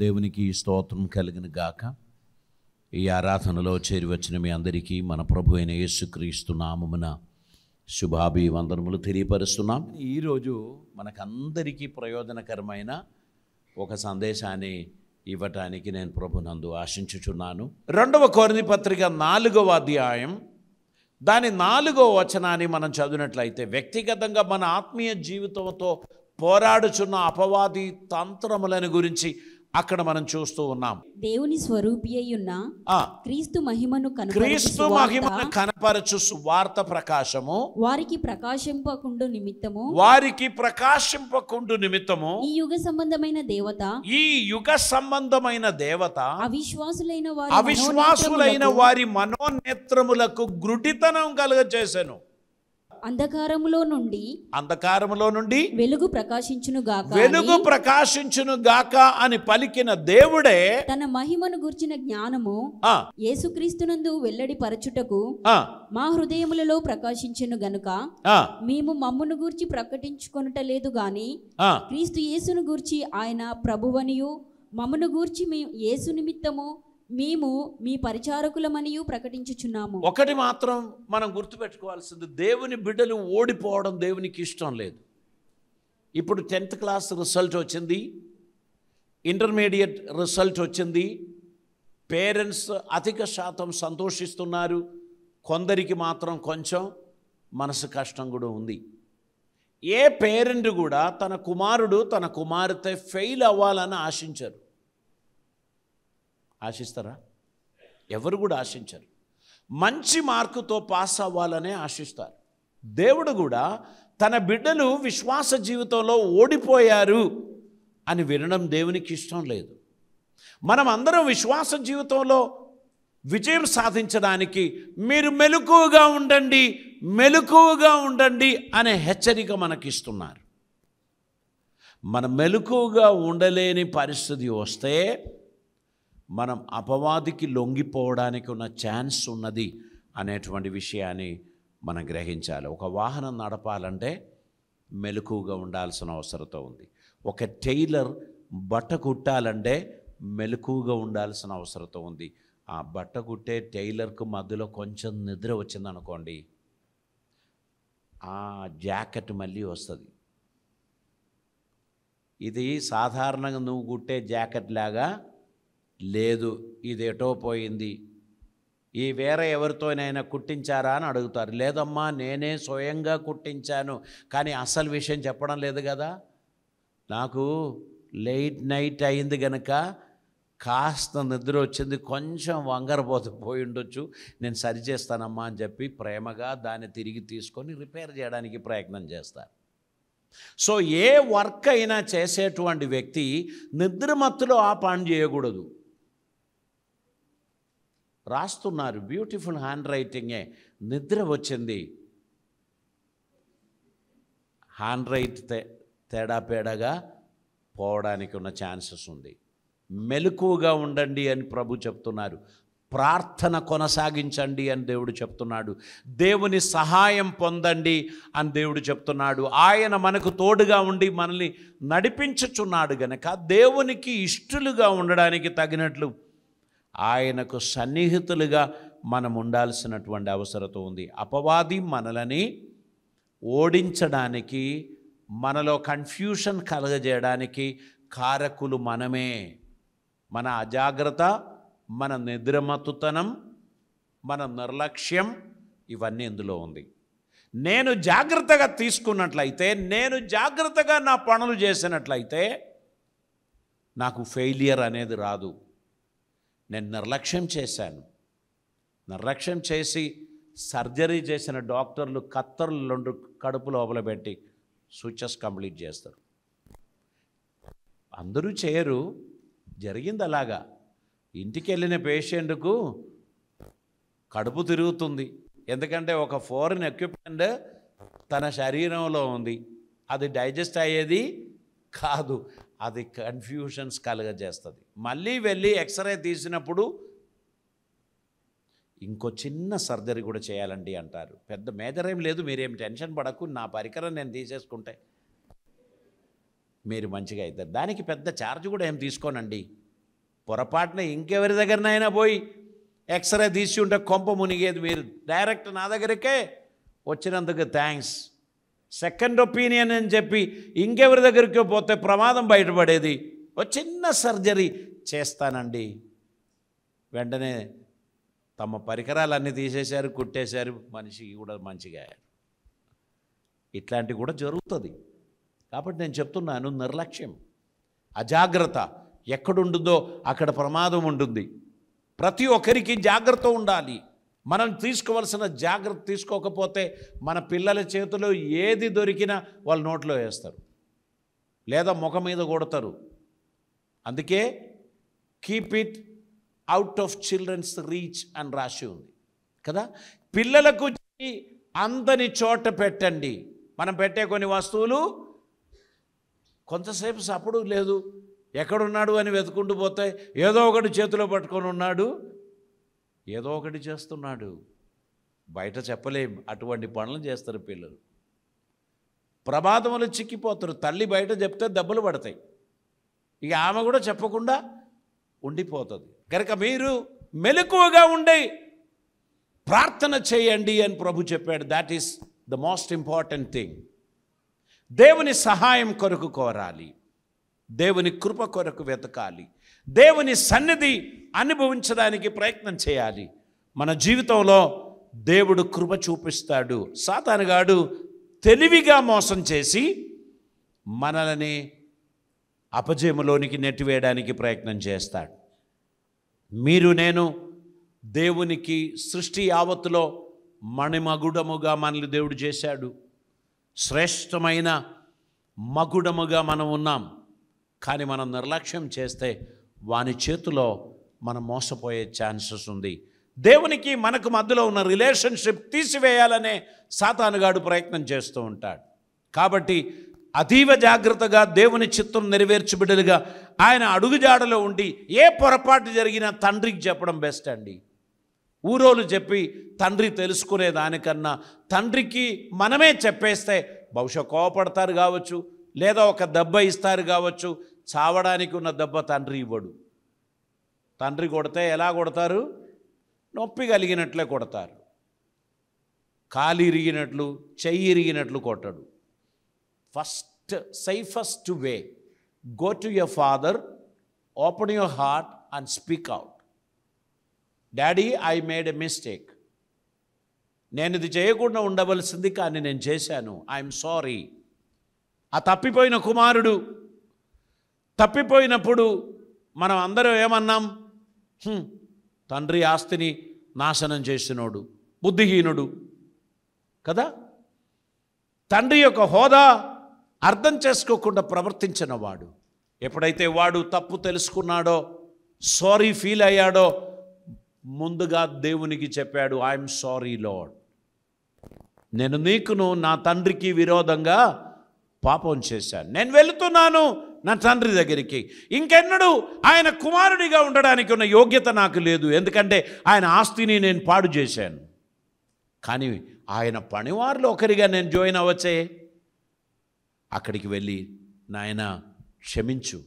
దేవునికి స్తోత్రం కలిగిన గాక. ఈ ఆరాధనలో చేరి వచ్చిన మీ అందరికీ మన ప్రభు అయిన యేసుక్రీస్తు నామమున శుభాభివందనములు తెలియపరుస్తున్నాం. ఈరోజు మనకందరికీ ప్రయోజనకరమైన ఒక సందేశాన్ని ఇవ్వటానికి నేను ప్రభునందు ఆశించుచున్నాను. 2వ కొరింథీ పత్రిక 4వ అధ్యాయం దాని 4వ వచనాన్ని మనం చదివినట్లయితే, వ్యక్తిగతంగా మన ఆత్మీయ జీవితంతో పోరాడుచున్న అపవాది తంత్రములను గురించి అక్కడ మనం చూస్తూ ఉన్నాం. దేవుని స్వరూపి అయ్యున్న క్రీస్తు మహిమను కనపరచు సువార్త ప్రకాశము వారికి ప్రకాశింపకుండు నిమిత్తము ఈ యుగ సంబంధమైన దేవత అవిశ్వాసులైన వారి మనోనేత్రములకు గ్రుడితనం కలుగచేసెను. అంధకారములో నుండి వెలుగు ప్రకాశించును గాక అని పలికిన దేవుడే తన మహిమను గూర్చిన జ్ఞానము యేసుక్రీస్తునందు వెల్లడి పరచుటకు మా హృదయములలో ప్రకాశించును గనుక మేము మమ్మును గూర్చి ప్రకటించుకొనుట లేదు గాని క్రీస్తు యేసును గూర్చి ఆయన ప్రభువనియు మమ్మును గూర్చి యేసు నిమిత్తము మేము మీ పరిచారకులమనియు ప్రకటించుచున్నాము. ఒకటి మాత్రం మనం గుర్తుపెట్టుకోవాల్సింది, దేవుని బిడ్డలు ఓడిపోవడం దేవునికి ఇష్టం లేదు. ఇప్పుడు 10th క్లాస్ రిజల్ట్ వచ్చింది, ఇంటర్మీడియట్ రిజల్ట్ వచ్చింది, పేరెంట్స్ అధిక శాతం సంతోషిస్తున్నారు, కొందరికి మాత్రం కొంచెం మనసు కష్టం కూడా ఉంది. ఏ పేరెంట్ కూడా తన కుమారుడు తన కుమార్తె ఫెయిల్ అవ్వాలని ఆశించరు. ఆశిస్తారా? ఎవరు కూడా ఆశించరు. మంచి మార్కుతో పాస్ అవ్వాలనే ఆశిస్తారు. దేవుడు కూడా తన బిడ్డలు విశ్వాస జీవితంలో ఓడిపోయారు అని వినడం దేవునికి ఇష్టం లేదు. మనం అందరం విశ్వాస జీవితంలో విజయం సాధించడానికి మీరు మెలకువగా ఉండండి అనే హెచ్చరిక మనకిస్తున్నారు. మనం మెలకువగా ఉండలేని పరిస్థితి వస్తే మనం అపవాదికి లొంగిపోవడానికి ఉన్న ఛాన్స్ ఉన్నది అనేటువంటి విషయాన్ని మనం గ్రహించాలి. ఒక వాహనం నడపాలంటే మెలకువగా ఉండాల్సిన అవసరం ఉంది. ఒక టైలర్ బట్ట కుట్టాలంటే మెలకువగా ఉండాల్సిన అవసరం ఉంది. ఆ బట్ట కుట్టే టైలర్కు మధ్యలో కొంచెం నిద్ర వచ్చిందనుకోండి, ఆ జాకెట్ మళ్ళీ వస్తుంది. ఇది సాధారణంగా నువ్వు కుట్టే జాకెట్ లాగా లేదు, ఇది ఎటో పోయింది, ఈ వేరే ఎవరితోనైనా కుట్టించారా అని అడుగుతారు. లేదమ్మా, నేనే స్వయంగా కుట్టించాను, కానీ అసలు విషయం చెప్పడం లేదు కదా, నాకు లేట్ నైట్ అయింది కనుక కాస్త నిద్ర వచ్చింది, కొంచెం పోయి ఉండొచ్చు, నేను సరి చేస్తానమ్మా అని చెప్పి ప్రేమగా దాన్ని తిరిగి తీసుకొని రిపేర్ చేయడానికి ప్రయత్నం చేస్తారు. సో ఏ వర్క్ అయినా చేసేటువంటి వ్యక్తి నిద్రమత్తులో ఆ పని చేయకూడదు. రాస్తున్నారు, బ్యూటిఫుల్ హ్యాండ్ రైటింగే, నిద్ర వచ్చింది, హ్యాండ్ రైట్ తేడాపేడాగా పోవడానికి ఉన్న ఛాన్సెస్ ఉంది. మెలకువగా ఉండండి అని ప్రభు చెప్తున్నారు. ప్రార్థన కొనసాగించండి అని దేవుడు చెప్తున్నాడు. దేవుని సహాయం పొందండి అని దేవుడు చెప్తున్నాడు. ఆయన మనకు తోడుగా ఉండి మనల్ని నడిపించుచున్నాడు గనక దేవునికి ఇష్టలుగా ఉండడానికి తగినట్లు ఆయనకు సన్నిహితులుగా మనం ఉండాల్సినటువంటి అవసరం ఉంది. అపవాది మనలని ఓడించడానికి, మనలో కన్ఫ్యూషన్ కలగజేయడానికి కారకులు మనమే. మన అజాగ్రత్త, మన నిద్రమత్తుతనం, మన నిర్లక్ష్యం, ఇవన్నీ ఇందులో ఉంది. నేను జాగ్రత్తగా తీసుకున్నట్లయితే, నేను జాగ్రత్తగా నా పనులు చేసినట్లయితే నాకు ఫెయిలియర్ అనేది రాదు. నేను నిర్లక్ష్యం చేసి సర్జరీ చేసిన డాక్టర్లు కత్తర్లు 2 కడుపు లోపల పెట్టి సూచస్ కంప్లీట్ చేస్తారు. అందరూ చేయరు, జరిగింది అలాగా. ఇంటికి వెళ్ళిన పేషెంట్కు కడుపు తిరుగుతుంది, ఎందుకంటే ఒక ఫారిన్ ఎక్విప్మెంట్ తన శరీరంలో ఉంది, అది డైజెస్ట్ అయ్యేది కాదు, అది కన్ఫ్యూషన్స్ కలగజేస్తుంది. మళ్ళీ వెళ్ళి ఎక్స్రే తీసినప్పుడు ఇంకో చిన్న సర్జరీ కూడా చేయాలండి అంటారు. పెద్ద మేజర్ ఏం లేదు, మీరేం టెన్షన్ పడకు, నా పరికరం నేను తీసేసుకుంటే మీరు మంచిగా అవుతారు, దానికి పెద్ద ఛార్జ్ కూడా ఏం తీసుకోనండి పొరపాటున ఇంకెవరి దగ్గరనైనా పోయి ఎక్స్రే తీసి ఉంటే కొంప మునిగేది. మీరు డైరెక్ట్ నా దగ్గరికే వచ్చినందుకు థ్యాంక్స్, సెకండ్ ఒపీనియన్ అని చెప్పి ఇంకెవరి దగ్గరికి పోతే ప్రమాదం బయటపడేది. ఒక చిన్న సర్జరీ చేస్తానండి, వెంటనే తమ పరికరాలన్నీ తీసేశారు, కుట్టేశారు, మనిషి కూడా మంచిగా అయ్యారు. ఇట్లాంటివి కూడా జరుగుతుంది. కాబట్టి నేను చెప్తున్నాను, నిర్లక్ష్యం, అజాగ్రత్త ఎక్కడుంటుందో అక్కడ ప్రమాదం ఉంటుంది. ప్రతి ఒక్కరికి జాగ్రత్త ఉండాలి. మనం తీసుకోవాల్సిన జాగ్రత్త తీసుకోకపోతే మన పిల్లల చేతిలో ఏది దొరికినా వాళ్ళు నోట్లో వేస్తారు, లేదా ముఖం మీద కొడతారు. అందుకే keep it out of children's reach అని రాసి ఉంది కదా. పిల్లలకు అందని చోట పెట్టండి. మనం పెట్టే కొన్ని వస్తువులు కొంతసేపు సప్పుడు లేదు, ఎక్కడున్నాడు అని వెతుకుంటూ పోతే ఏదో ఒకటి చేతిలో పట్టుకొని ఉన్నాడు, ఏదో ఒకటి చేస్తున్నాడు, బయట చెప్పలేం. అటువంటి పనులు చేస్తారు పిల్లలు, ప్రమాదములు చిక్కిపోతారు. తల్లి బయట చెప్తే దెబ్బలు పడతాయి, ఇక ఆమె కూడా చెప్పకుండా ఉండిపోతుంది. కనుక మీరు మెలకువగా ఉండి ప్రార్థన చేయండి అని ప్రభు చెప్పాడు. That is the most important thing. దేవుని సహాయం కొరకు కోరాలి, దేవుని కృప కొరకు వెతకాలి, దేవుని సన్నిధి అనుభవించడానికి ప్రయత్నం చేయాలి. మన జీవితంలో దేవుడు కృప చూపిస్తాడు. సాతానుగాడు తెలివిగా మోసం చేసి మనల్ని అపజయములోనికి నెట్టివేయడానికి ప్రయత్నం చేస్తాడు. మీరు నేను దేవునికి సృష్టి యావత్తులో మణిమగుడముగా మనల్ని దేవుడు చేశాడు. శ్రేష్టమైన మగుడముగా మనం ఉన్నాం. కానీ మనం నిర్లక్ష్యం చేస్తే వాని చేతిలో మనం మోసపోయే ఛాన్సెస్ ఉంది. దేవునికి మనకు మధ్యలో ఉన్న రిలేషన్షిప్ తీసివేయాలనే సాతానుగాడు ప్రయత్నం చేస్తూ ఉంటాడు. కాబట్టి అతీవ జాగ్రత్తగా దేవుని చిత్తం నెరవేర్చి బిడ్డలుగా ఆయన అడుగుజాడలో ఉండి ఏ పొరపాటు జరిగినా తండ్రికి చెప్పడం బెస్ట్ అండి. ఊరోలు చెప్పి తండ్రి తెలుసుకునే దానికన్నా తండ్రికి మనమే చెప్పేస్తే బహుశా కోపడతారు కావచ్చు, లేదా ఒక దెబ్బ ఇస్తారు కావచ్చు. చావడానికి ఉన్న దెబ్బ తండ్రి ఇవ్వడు. తండ్రి కొడితే ఎలా కొడతారు? నొప్పి కలిగినట్లే కొడతారు. కాలు ఇరిగినట్లు, చెయ్యి ఇరిగినట్లు కొట్టడు. First safest way, go to your father, open your heart and speak out. Daddy, I made a mistake. నేను ఇది చేయకుండా ఉండవలసింది, కానీ నేను చేశాను, ఐఎమ్ సారీ. ఆ తప్పిపోయిన కుమారుడు తప్పిపోయినప్పుడు మనం అందరం ఏమన్నాం? తండ్రి ఆస్తిని నాశనం చేసినోడు, బుద్ధిహీనుడు కదా. తండ్రి యొక్క హోదా అర్థం చేసుకోకుండా ప్రవర్తించిన వాడు. ఎప్పుడైతే వాడు తప్పు తెలుసుకున్నాడో, సారీ ఫీల్ అయ్యాడో, ముందుగా దేవునికి చెప్పాడు, ఐఎమ్ సారీ లార్డ్, నేను నీకును నా తండ్రికి విరోధంగా పాపం చేశాను, నేను వెళుతున్నాను నా తండ్రి దగ్గరికి. ఇంకెన్నడూ ఆయన కుమారుడిగా ఉండడానికి ఉన్న యోగ్యత నాకు లేదు, ఎందుకంటే ఆయన ఆస్తిని నేను పాడు చేశాను. కానీ ఆయన పనివారిలో ఒకరిగా నేను జాయిన్ అవ్వచ్చే. అక్కడికి వెళ్ళి, నాయన క్షమించు,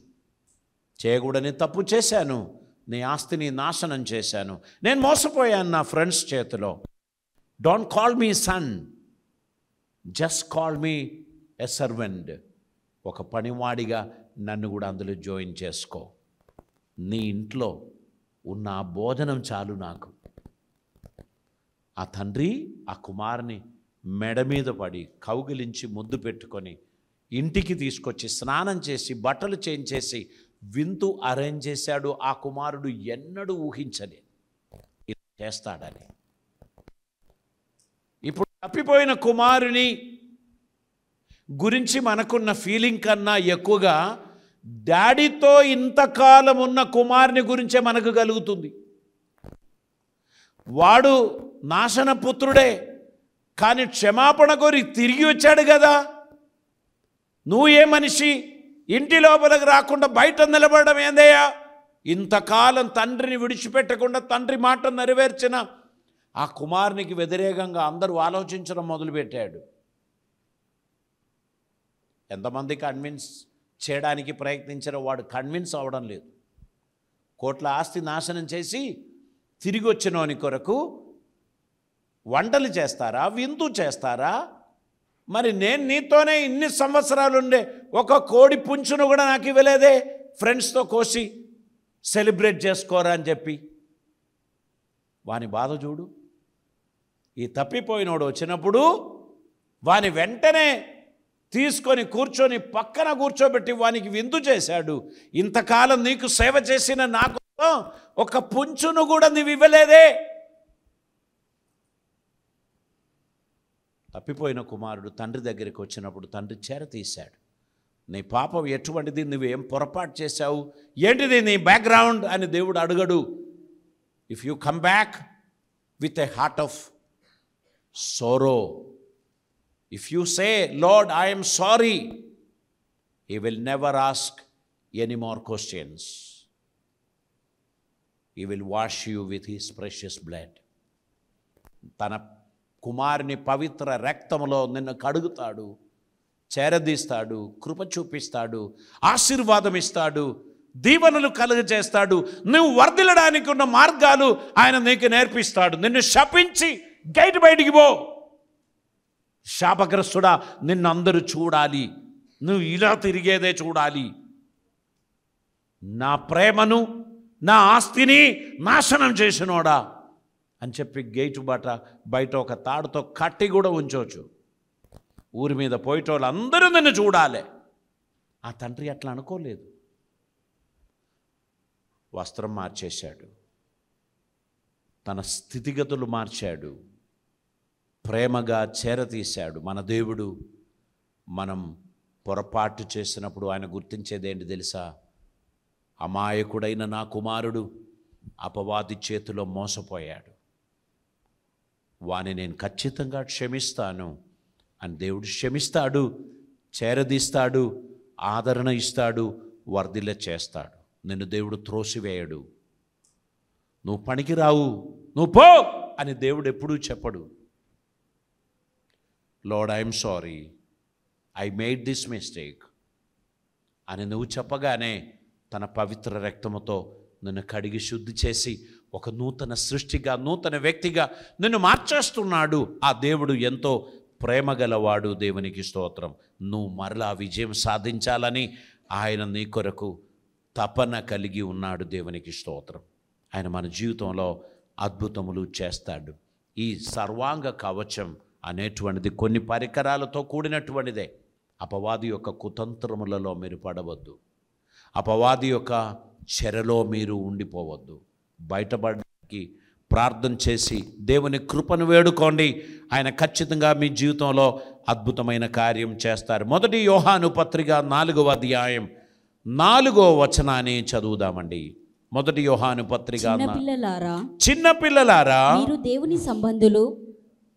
చేయకూడని తప్పు చేశాను, నీ ఆస్తిని నాశనం చేశాను, నేను మోసపోయాను నా ఫ్రెండ్స్ చేతిలో. Don't call me son, just call me a servant. ఒక పనివాడిగా నన్ను కూడా అందులో జాయిన్ చేసుకో. నీ ఇంట్లో ఉన్న ఆ భోజనం చాలు నాకు. ఆ తండ్రి ఆ కుమారుని మెడ మీద పడి కౌగిలించి ముద్దు పెట్టుకొని ఇంటికి తీసుకొచ్చి స్నానం చేసి బట్టలు చేంజ్ చేసి విందు అరేంజ్ చేశాడు. ఆ కుమారుడు ఎన్నడూ ఊహించలేదు ఇలా చేస్తాడని. ఇప్పుడు తప్పిపోయిన కుమారుని గురించి మనకున్న ఫీలింగ్ కన్నా ఎక్కువగా డాడీతో ఇంతకాలం ఉన్న కుమారుని గురించే మనకు కలుగుతుంది. వాడు నాశన పుత్రుడే, కానీ క్షమాపణ కోరి తిరిగి వచ్చాడు కదా. నువ్వు ఏ మనిషి, ఇంటి లోపలికి రాకుండా బయట నిలబడడం ఏందయ్యా? ఇంతకాలం తండ్రిని విడిచిపెట్టకుండా తండ్రి మాట నెరవేర్చిన ఆ కుమారునికి వ్యతిరేకంగా అందరూ ఆలోచించడం మొదలుపెట్టాడు. ఎంతమంది కన్విన్స్ చేయడానికి ప్రయత్నించారో వాడు కన్విన్స్ అవ్వడం లేదు. కోట్ల ఆస్తి నాశనం చేసి తిరిగి వచ్చినోని కొరకు వంటలు చేస్తారా, విందు చేస్తారా? మరి నేను నీతోనే ఇన్ని సంవత్సరాలు ఉండే ఒక కోడి పుంచును కూడా నాకు ఇవ్వలేదే, ఫ్రెండ్స్తో కోసి సెలబ్రేట్ చేసుకోరా అని చెప్పి. వాని బాధ చూడు. ఈ తప్పిపోయినోడు వచ్చినప్పుడు వాని వెంటనే తీసుకొని కూర్చొని పక్కన కూర్చోబెట్టి వానికి విందు చేశాడు. ఇంతకాలం నీకు సేవ చేసిన నాకు ఒక పుంచును కూడా నీవు ఇవ్వలేదే. తప్పిపోయిన కుమారుడు తండ్రి దగ్గరికి వచ్చినప్పుడు తండ్రి చేరతీశాడు. నీ పాపం ఎటువంటిది, నువ్వేం పొరపాటు చేశావు, ఏంటిది నీ బ్యాక్గ్రౌండ్ అని దేవుడు అడగడు. If you come back with a heart of sorrow, if you say lord I am sorry, he will never ask any more questions. He will wash you with his precious blood. తన కుమారుని పవిత్ర రక్తములో నిన్ను కడుగుతాడు, చేరదీస్తాడు, కృప చూపిస్తాడు, ఆశీర్వాదం ఇస్తాడు, దీవెనలు కలుగజేస్తాడు. నువ్వు వర్ధిల్లడానికి ఉన్న మార్గాలు ఆయన నీకు నేర్పిస్తాడు. నిన్ను శపించి గేట్ బయటికి పో, శాపగ్రస్తుడా నిన్ను అందరూ చూడాలి, నువ్వు ఇలా తిరిగేదే చూడాలి, నా ప్రేమను నా ఆస్తిని నాశనం చేసినోడా అని చెప్పి గేటు బయట ఒక తాడుతో కట్టి కూడా ఉంచవచ్చు. ఊరి మీద పోయేటోళ్ళు అందరూ నిన్ను చూడాలి. ఆ తండ్రి అట్లా అనుకోలేదు. వస్త్రం మార్చేశాడు, తన స్థితిగతులు మార్చాడు, ప్రేమగా చేరతీశాడు. మన దేవుడు మనం పొరపాటు చేసినప్పుడు ఆయన గుర్తించేది ఏంటి తెలుసా? అమాయకుడైన నా కుమారుడు అపవాది చేతిలో మోసపోయాడు, వాని నేను ఖచ్చితంగా క్షమిస్తాను అని దేవుడు క్షమిస్తాడు, చేరదీస్తాడు, ఆదరణ ఇస్తాడు, వర్ధిల్ల చేస్తాడు. నిన్ను దేవుడు త్రోసివేయడు. నువ్వు పనికిరావు, నువ్వు పో అని దేవుడు ఎప్పుడూ చెప్పడు. Lord I'm sorry, I made this mistake అని నువ్వు చెప్పగానే తన పవిత్ర రక్తముతో నిన్ను కడిగి శుద్ధి చేసి ఒక నూతన సృష్టిగా, నూతన వ్యక్తిగా నిన్ను మార్చేస్తున్నాడు. ఆ దేవుడు ఎంతో ప్రేమ గలవాడు. దేవునికి స్తోత్రం. నువ్వు మరలా విజయం సాధించాలని ఆయన నీ కొరకు తపన కలిగి ఉన్నాడు. దేవునికి స్తోత్రం. ఆయన మన జీవితంలో అద్భుతములు చేస్తాడు. ఈ సర్వాంగ కవచం అనేటువంటిది కొన్ని పరికరాలతో కూడినటువంటిదే. అపవాది యొక్క కుతంత్రములలో మీరు పడవద్దు, అపవాది యొక్క చెరలో మీరు ఉండిపోవద్దు. బయటపడడానికి ప్రార్థన చేసి దేవుని కృపను వేడుకోండి. ఆయన ఖచ్చితంగా మీ జీవితంలో అద్భుతమైన కార్యం చేస్తారు. 1 యోహాను పత్రిక 4వ అధ్యాయం 4వ వచనాన్ని చదువుదామండి. 1 యోహాను పత్రిక, చిన్న పిల్లలారా మీరు దేవుని సంబంధులు,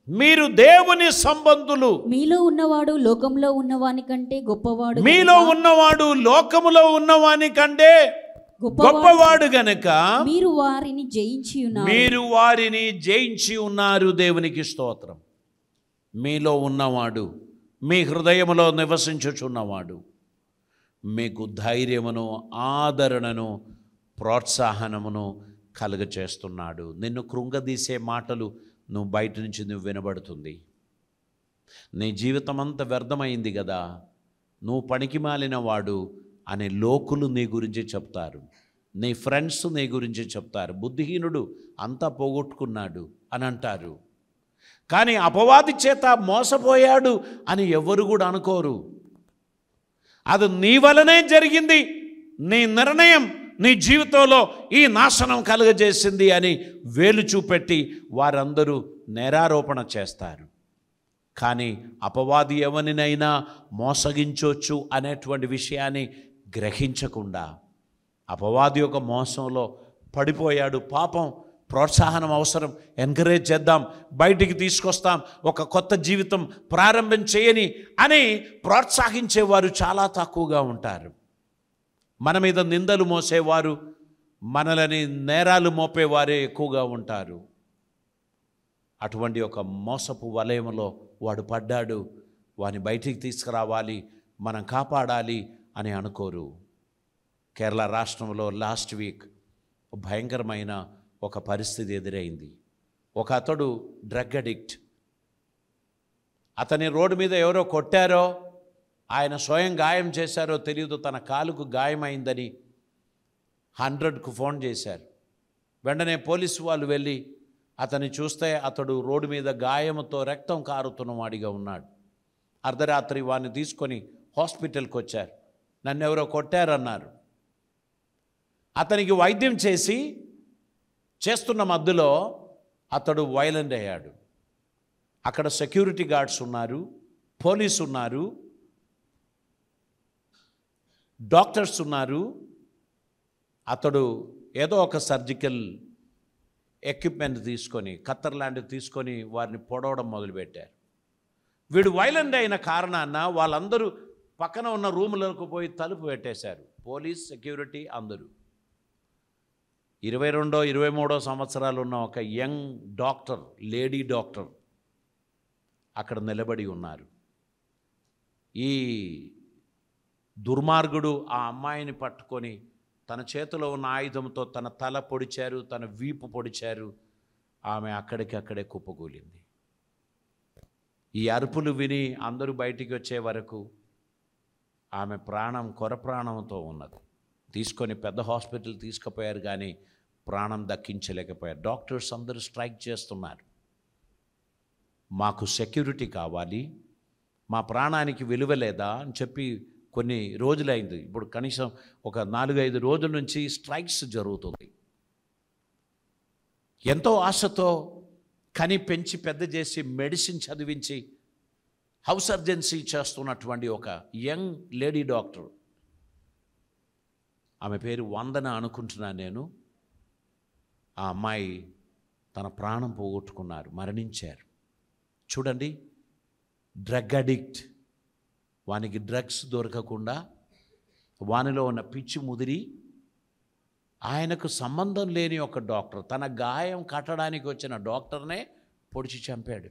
మీరు దేవుని సంబంధులు, మీలో ఉన్నవాడు లోకంలో ఉన్నవాని కంటే గొప్పవాడు, మీలో ఉన్నవాడు లోకములో ఉన్నవాని కంటే గొప్పవాడు గనుక మీరు వారిని జయించి ఉన్నారు. మీరు వారిని జయించి ఉన్నారు. దేవునికి స్తోత్రం. మీలో ఉన్నవాడు, మీ హృదయములో నివసించుచున్నవాడు మీకు ధైర్యమును, ఆదరణను, ప్రోత్సాహనమును కలుగచేస్తున్నాడు. నిన్ను కృంగదీసే మాటలు నువ్వు బయట నుంచి నువ్వు వినబడుతుంది. నీ జీవితం అంతా వ్యర్థమైంది కదా, నువ్వు పనికి మాలిన వాడు అనే లోకులు నీ గురించి చెప్తారు, నీ ఫ్రెండ్స్ నీ గురించి చెప్తారు. బుద్ధిహీనుడు అంతా పోగొట్టుకున్నాడు అని అంటారు. కానీ అపవాది చేత మోసపోయాడు అని ఎవరు కూడా అనుకోరు. అది నీ వలనే జరిగింది, నీ నిర్ణయం నీ జీవితంలో ఈ నాశనం కలుగజేసింది అని వేలు చూపెట్టి వారందరూ నేరారోపణ చేస్తారు. కానీ అపవాది ఎవరినైనా మోసగించవచ్చు అనేటువంటి విషయాన్ని గ్రహించకుండా అపవాది యొక్క మోసంలో పడిపోయాడు. పాపం, ప్రోత్సాహనం అవసరం, ఎంకరేజ్ చేద్దాం, బయటికి తీసుకొస్తాం, ఒక కొత్త జీవితం ప్రారంభం చేయని అని ప్రోత్సహించేవారు చాలా తక్కువగా ఉంటారు. మన మీద నిందలు మోసేవారు, మనలని నేరాలు మోపేవారే ఎక్కువగా ఉంటారు. అటువంటి ఒక మోసపు వలయంలో వాడు పడ్డాడు, వాని బయటికి తీసుకురావాలి, మనం కాపాడాలి అని అనుకోరు. కేరళ రాష్ట్రంలో లాస్ట్ వీక్ భయంకరమైన ఒక పరిస్థితి ఎదురైంది. ఒక అతడు డ్రగ్ అడిక్ట్. అతని రోడ్డు మీద ఎవరో కొట్టారో, ఆయన స్వయం గాయం చేశారో తెలియదు, తన కాలుకు గాయమైందని 100కు ఫోన్ చేశారు. వెంటనే పోలీసు వాళ్ళు వెళ్ళి అతన్ని చూస్తే అతడు రోడ్డు మీద గాయంతో రక్తం కారుతున్నవాడిగా ఉన్నాడు. అర్ధరాత్రి వాడిని తీసుకొని హాస్పిటల్కి వచ్చారు. నన్ను ఎవరో కొట్టారన్నారు. అతనికి వైద్యం చేస్తున్న మధ్యలో అతడు వైలెంట్ అయ్యాడు. అక్కడ సెక్యూరిటీ గార్డ్స్ ఉన్నారు, పోలీసు ఉన్నారు, డాక్టర్స్ ఉన్నారు. అతడు ఏదో ఒక సర్జికల్ ఎక్విప్మెంట్ తీసుకొని, కత్తర్ లాంటివి తీసుకొని వారిని పొడవడం మొదలుపెట్టారు. వీడు వైలెంట్ అయిన కారణాన వాళ్ళందరూ పక్కన ఉన్న రూములకు పోయి తలుపు పెట్టేశారు. పోలీస్, సెక్యూరిటీ అందరూ. 22, 23 సంవత్సరాలు ఉన్న ఒక యంగ్ డాక్టర్, లేడీ డాక్టర్ అక్కడ నిలబడి ఉన్నారు. ఈ దుర్మార్గుడు ఆ అమ్మాయిని పట్టుకొని తన చేతిలో ఉన్న ఆయుధంతో తన తల పొడిచారు, తన వీపు పొడిచారు. ఆమె అక్కడికక్కడే కుప్పకూలింది. ఈ అరుపులు విని అందరూ బయటికి వచ్చే వరకు ఆమె ప్రాణం కొరప్రాణంతో ఉన్నది. తీసుకొని పెద్ద హాస్పిటల్ తీసుకుపోయారు, కానీ ప్రాణం దక్కించలేకపోయారు. డాక్టర్స్ అందరూ స్ట్రైక్ చేస్తున్నారు. మాకు సెక్యూరిటీ కావాలి, మా ప్రాణానికి విలువ లేదా అని చెప్పి కొన్ని రోజులైంది. ఇప్పుడు కనీసం ఒక 4-5 రోజుల నుంచి స్ట్రైక్స్ జరుగుతుంది. ఎంతో ఆశతో కని పెంచి పెద్ద చేసి మెడిసిన్ చదివించి హౌస్ సర్జన్సీ చేస్తున్నటువంటి ఒక యంగ్ లేడీ డాక్టర్, ఆమె పేరు వందన అనుకుంటున్నాను నేను. ఆ అమ్మాయి తన ప్రాణం పోగొట్టుకున్నారు, మరణించారు. చూడండి, డ్రగ్ అడిక్ట్. వానికి డ్రగ్స్ దొరకకుండా వానిలో ఉన్న పిచ్చి ముదిరి ఆయనకు సంబంధం లేని ఒక డాక్టర్, తన గాయం కట్టడానికి వచ్చిన డాక్టర్నే పొడిచి చంపాడు.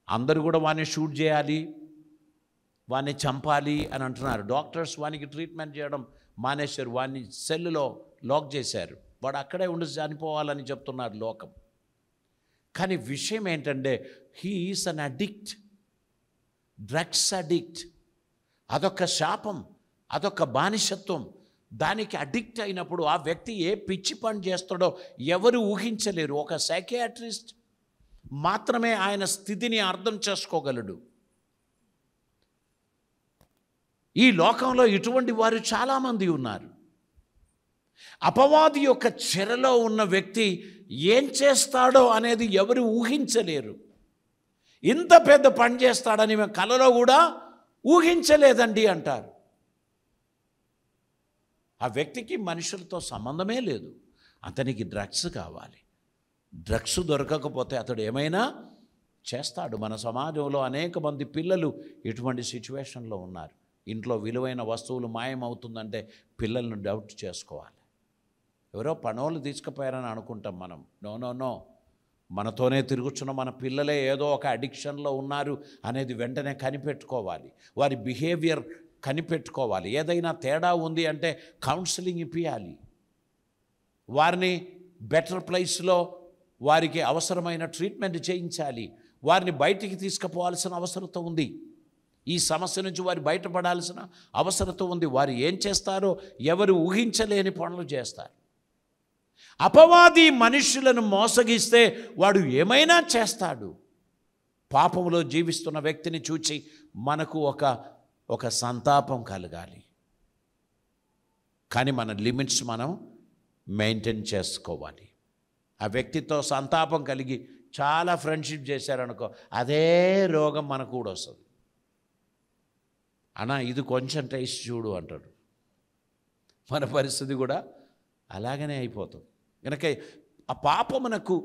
అందరూ కూడా వాడిని షూట్ చేయాలి, వాడిని చంపాలి అని అంటున్నారు. డాక్టర్స్ వానికి ట్రీట్మెంట్ చేయడం మానేశారు, వాడిని సెల్లులో లాక్ చేశారు. వాడు అక్కడే ఉండి చనిపోవాలని చెప్తున్నారు లోకం. కానీ విషయం ఏంటంటే, he is an addict, drugs addict. అదొక శాపం, అదొక బానిసత్వం. దానికి అడిక్ట్ అయినప్పుడు ఆ వ్యక్తి ఏ పిచ్చి పని చేస్తాడో ఎవరు ఊహించలేరు. ఒక సైకియాట్రిస్ట్ మాత్రమే ఆయన స్థితిని అర్థం చేసుకోగలడు. ఈ లోకంలో ఇటువంటి వారు చాలామంది ఉన్నారు. అపవాది యొక్క చెరలో ఉన్న వ్యక్తి ఏం చేస్తాడో అనేది ఎవరు ఊహించలేరు. ఇంత పెద్ద పని చేస్తాడని మేము కలలో కూడా ఊహించలేదండి అంటారు. ఆ వ్యక్తికి మనుషులతో సంబంధమే లేదు, అతనికి డ్రగ్స్ కావాలి. డ్రగ్స్ దొరకకపోతే అతడు ఏమైనా చేస్తాడు. మన సమాజంలో అనేక మంది పిల్లలు ఇటువంటి సిచ్యువేషన్లో ఉన్నారు. ఇంట్లో విలువైన వస్తువులు మాయమవుతుందంటే పిల్లలను డౌట్ చేసుకోవాలి. ఎవరో పనోళ్ళు తీసుకుపోయారని అనుకుంటాం మనం. నో, మనతోనే తిరుగుతున్న మన పిల్లలే ఏదో ఒక అడిక్షన్లో ఉన్నారు అనేది వెంటనే కనిపెట్టుకోవాలి. వారి బిహేవియర్ కనిపెట్టుకోవాలి. ఏదైనా తేడా ఉంది అంటే కౌన్సిలింగ్ ఇప్పియాలి. వారిని బెటర్ ప్లేస్లో వారికి అవసరమైన ట్రీట్మెంట్ చేయించాలి. వారిని బయటికి తీసుకుపోవాల్సిన అవసరత ఉంది. ఈ సమస్య నుంచి వారు బయటపడాల్సిన అవసరత ఉంది. వారు ఏం చేస్తారో ఎవరు ఊహించలేని పనులు చేస్తారు. అపవాది మనుషులను మోసగిస్తే వాడు ఏమైనా చేస్తాడు. పాపంలో జీవిస్తున్న వ్యక్తిని చూచి మనకు ఒక సంతాపం కలగాలి. కానీ మన లిమిట్స్ మనం మెయింటైన్ చేసుకోవాలి. ఆ వ్యక్తితో సంతాపం కలిగి చాలా ఫ్రెండ్షిప్ చేశారనుకో, అదే రోగం మనకు కూడా వస్తుంది. అన్నా ఇది కొంచెం టేస్ట్ చూడు అంటాడు. మన పరిస్థితి కూడా అలాగనే అయిపోతుంది. కనుక ఆ పాపమునకు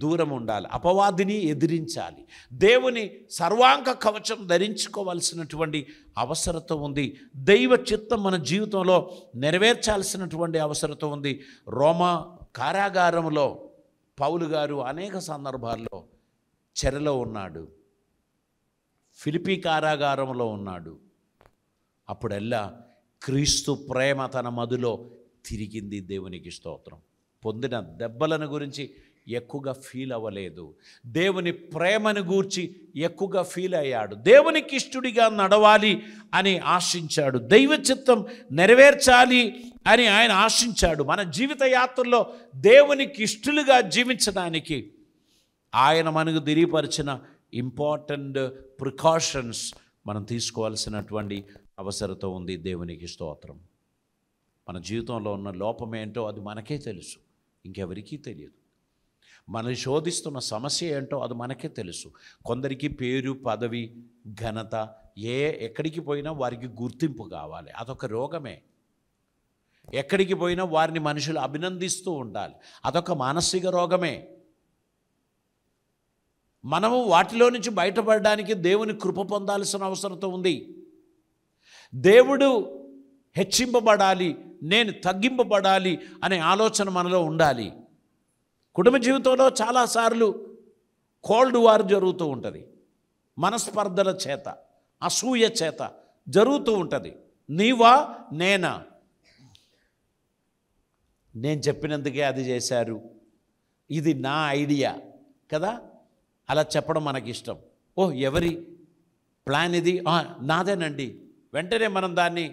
దూరం ఉండాలి, అపవాదిని ఎదిరించాలి. దేవుని సర్వాంగ కవచం ధరించుకోవాల్సినటువంటి అవసరత ఉంది. దైవ చిత్తం మన జీవితంలో నెరవేర్చాల్సినటువంటి అవసరత ఉంది. రోమా కారాగారంలో పౌలు గారు అనేక సందర్భాల్లో చెరలో ఉన్నాడు. ఫిలిప్పీ కారాగారంలో ఉన్నాడు. అప్పుడల్లా క్రీస్తు ప్రేమ తన మదిలో తిరిగింది. దేవునికి స్తోత్రం. పొందిన దెబ్బలను గురించి ఎక్కువగా ఫీల్ అవ్వలేదు. దేవుని ప్రేమను గూర్చి ఎక్కువగా ఫీల్ అయ్యాడు. దేవునికి ఇష్టడిగా నడవాలి అని ఆశించాడు. దైవ చిత్తం నెరవేర్చాలి అని ఆయన ఆశించాడు. మన జీవిత యాత్రలో దేవునికి ఇష్టలుగా జీవించడానికి ఆయన మనకు తెలియపరిచిన ఇంపార్టెంట్ ప్రికాషన్స్ మనం తీసుకోవాల్సినటువంటి అవసరత ఉంది. దేవునికి స్తోత్రం. మన జీవితంలో ఉన్న లోపం ఏంటో అది మనకే తెలుసు, ఇంకెవరికీ తెలియదు. మనల్ని శోధిస్తున్న సమస్య ఏంటో అది మనకే తెలుసు. కొందరికి పేరు, పదవి, ఘనత, ఎక్కడికి పోయినా వారికి గుర్తింపు కావాలి. అదొక రోగమే. ఎక్కడికి పోయినా వారిని మనుషులు అభినందిస్తూ ఉండాలి. అదొక మానసిక రోగమే. మనము వాటిలో నుంచి బయటపడడానికి దేవుని కృప పొందాల్సిన అవసరం ఉంది. దేవుడు హెచ్చింపబడాలి, నేను తగ్గింపబడాలి అనే ఆలోచన మనలో ఉండాలి. కుటుంబ జీవితంలో చాలాసార్లు కోల్డ్ వార్ జరుగుతూ ఉంటుంది. మనస్పర్ధల చేత, అసూయ చేత జరుగుతూ ఉంటుంది. నీవా నేనా, నేను చెప్పినందుకే అది చేశారు, ఇది నా ఐడియా కదా, అలా చెప్పడం మనకి ఇష్టం. ఎవరి ప్లాన్ ఇది, నాదేనండి, వెంటనే మనం దాన్ని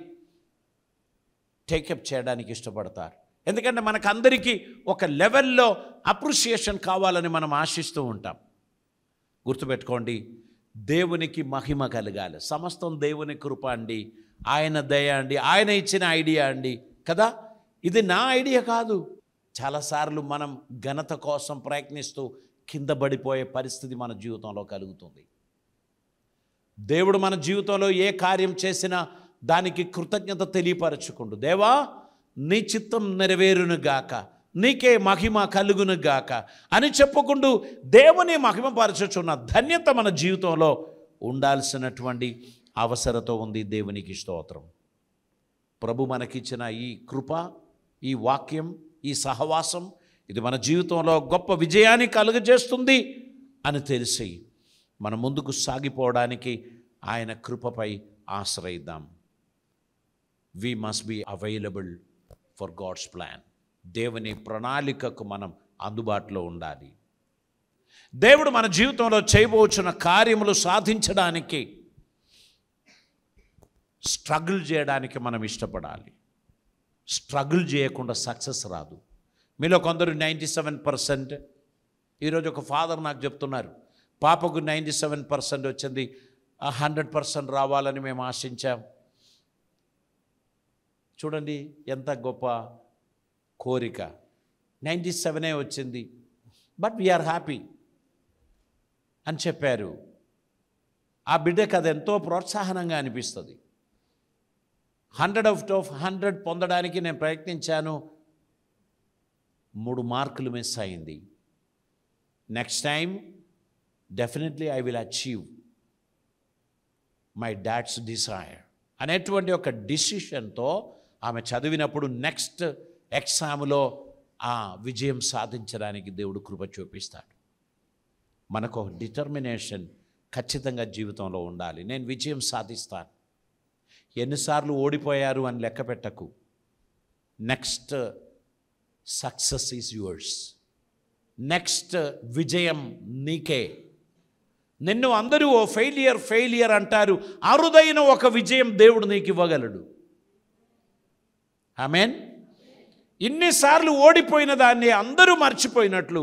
టేకప్ చేయడానికి ఇష్టపడతారు. ఎందుకంటే మనకందరికీ ఒక లెవెల్లో అప్రిషియేషన్ కావాలని మనం ఆశిస్తూ ఉంటాం. గుర్తుపెట్టుకోండి, దేవునికి మహిమ కలగాలి. సమస్తం దేవుని కృప అండి, ఆయన దయ అండి, ఆయన ఇచ్చిన ఐడియా అండి కదా, ఇది నా ఐడియా కాదు. చాలాసార్లు మనం ఘనత కోసం ప్రయత్నిస్తూ కింద పడిపోయే పరిస్థితి మన జీవితంలో కలుగుతుంది. దేవుడు మన జీవితంలో ఏ కార్యం చేసినా దానికి కృతజ్ఞత తెలియపరచుకుంటూ, దేవా నీ చిత్తం నెరవేరును గాక, నీకే మహిమ కలుగును గాక అని చెప్పుకుంటూ దేవుని మహిమపరచుచున్న ధన్యత మన జీవితంలో ఉండాల్సినటువంటి అవసరత ఉంది. దేవునికి స్తోత్రం. ప్రభు మనకిచ్చిన ఈ కృప, ఈ వాక్యం, ఈ సహవాసం, ఇది మన జీవితంలో గొప్ప విజయాన్ని కలుగజేస్తుంది అని తెలిసి మనం ముందుకు సాగిపోవడానికి ఆయన కృపపై ఆశ్రయిద్దాం. We must be available for God's plan. దేవుని ప్రణాళికకు మనం అందుబాటులో ఉండాలి. దేవుడు మన జీవితంలో చేయబోచున్న కార్యములు సాధించడానికి స్ట్రగుల్ చేయడానికి మనం ఇష్టపడాలి. స్ట్రగుల్ చేయకుండా సక్సెస్ రాదు. మీలో కొందరు 97%, ఈరోజు ఒక ఫాదర్ నాకు చెప్తున్నారు, పాపకు 97% వచ్చింది, 100% రావాలని మేము ఆశించాం. చూడండి ఎంత గొప్ప కోరిక. 97 వచ్చింది, బట్ వీఆర్ హ్యాపీ అని చెప్పారు. ఆ బిడ్డకు అది ఎంతో ప్రోత్సాహనంగా అనిపిస్తుంది. 100/100 పొందడానికి నేను ప్రయత్నించాను, 3 మార్కులు మిస్ అయింది. Next time definitely I will achieve my dad's desire అనేటువంటి ఒక డిసిషన్తో ఆమె చదివినప్పుడు నెక్స్ట్ ఎగ్జామ్లో ఆ విజయం సాధించడానికి దేవుడు కృప చూపిస్తాడు. మనకు ఒక డిటర్మినేషన్ ఖచ్చితంగా జీవితంలో ఉండాలి. నేను విజయం సాధిస్తాను. ఎన్నిసార్లు ఓడిపోయారు అని లెక్క పెట్టకు. Next success is yours. Next విజయం నీకే. నిన్ను అందరూ ఓ ఫెయిలియర్ అంటారు, అరుదైన ఒక విజయం దేవుడు నీకు ఇవ్వగలడు. ఆమేన్. ఇన్నిసార్లు ఓడిపోయిన దాన్ని అందరూ మర్చిపోయినట్లు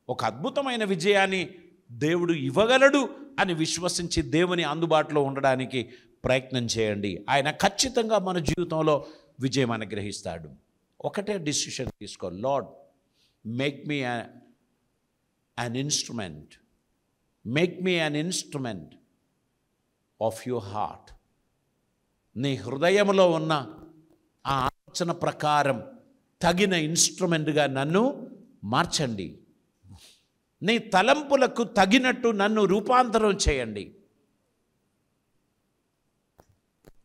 ఒక అద్భుతమైన విజయాన్ని దేవుడు ఇవ్వగలడు అని విశ్వసించి దేవుని అందుబాటులో ఉండడానికి ప్రయత్నం చేయండి. ఆయన ఖచ్చితంగా మన జీవితంలో విజయం అనుగ్రహిస్తాడు. ఒకటే డిసిషన్ తీసుకో, lord make me an instrument, make me an instrument of your heart. నీ హృదయంలో ఉన్న ఆ ఆలోచన ప్రకారం తగిన ఇన్స్ట్రుమెంట్గా నన్ను మార్చండి. నీ తలంపులకు తగినట్టు నన్ను రూపాంతరం చేయండి.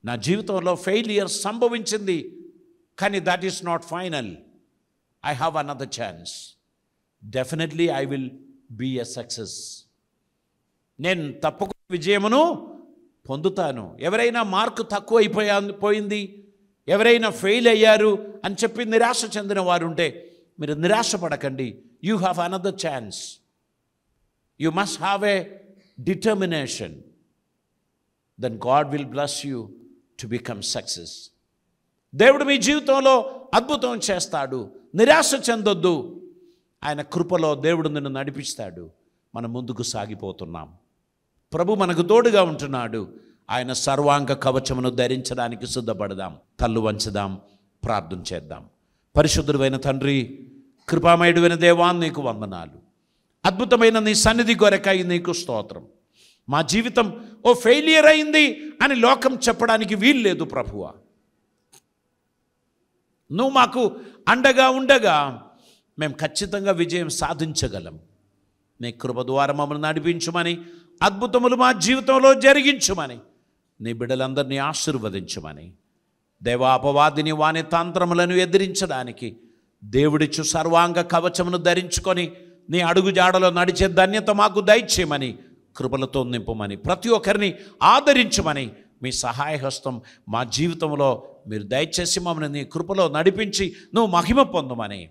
నా జీవితంలో ఫెయిలియర్ సంభవించింది, కానీ that is not final. I have another chance. Definitely I will be a success. నేను తప్పకుండా విజయమును పొందుతాను. ఎవరైనా మార్కు తక్కువ పోయింది, ఎవరైనా ఫెయిల్ అయ్యారు అని చెప్పి నిరాశ చెందిన వారు ఉంటే మీరు నిరాశపడకండి. You have another chance. You must have a determination. Then God will bless you to become success. దేవుడు మీ జీవితంలో అద్భుతం చేస్తాడు. నిరాశ చెందొద్దు. ఆయన కృపలో దేవుడు నిన్ను నడిపిస్తాడు. మనం ముందుకు సాగిపోతున్నాం. ప్రభు మనకు తోడుగా ఉంటున్నాడు. ఆయన సర్వాంగ కవచమును ధరించడానికి సిద్ధపడదాం. తల్లు వంచుదాం, ప్రార్థన చేద్దాం. పరిశుద్ధుడైన తండ్రి, కృపామయుడైన దేవా, నీకు వందనాలు. అద్భుతమైన నీ సన్నిధి కొరకై నీకు స్తోత్రం. మా జీవితం ఓ ఫెయిలియర్ అయింది అని లోకం చెప్పడానికి వీల్లేదు ప్రభువా. నువ్వు మాకు అండగా ఉండగా మేము ఖచ్చితంగా విజయం సాధించగలం. నీ కృప ద్వారా మమ్మల్ని నడిపించమని, అద్భుతములు మా జీవితంలో జరిగించమని, నీ బిడ్డలందరినీ ఆశీర్వదించమని, దేవా అపవాదిని వాని తంత్రములను ఎదిరించడానికి దేవుడిచ్చు సర్వాంగ కవచమును ధరించుకొని నీ అడుగుజాడలో నడిచే ధన్యత మాకు దయచేయమని, కృపలతో నింపమని, ప్రతి ఒక్కరిని ఆదరించమని, మీ సహాయ హస్తం మా జీవితంలో మీరు దయచేసి మమ్మల్ని నీ కృపలో నడిపించి నువ్వు మహిమ పొందమని,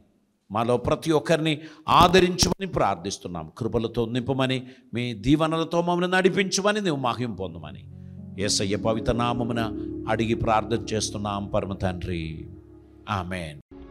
మాలో ప్రతి ఒక్కరిని ఆదరించమని ప్రార్థిస్తున్నాం. కృపలతో నింపమని, మీ దీవెనలతో మమ్మల్ని నడిపించమని, నువ్వు మహిమ పొందమని యేసయ్య పవిత్ర నామమున అడిగి ప్రార్థన చేస్తున్నాం పరమ తండ్రి. ఆమేన్.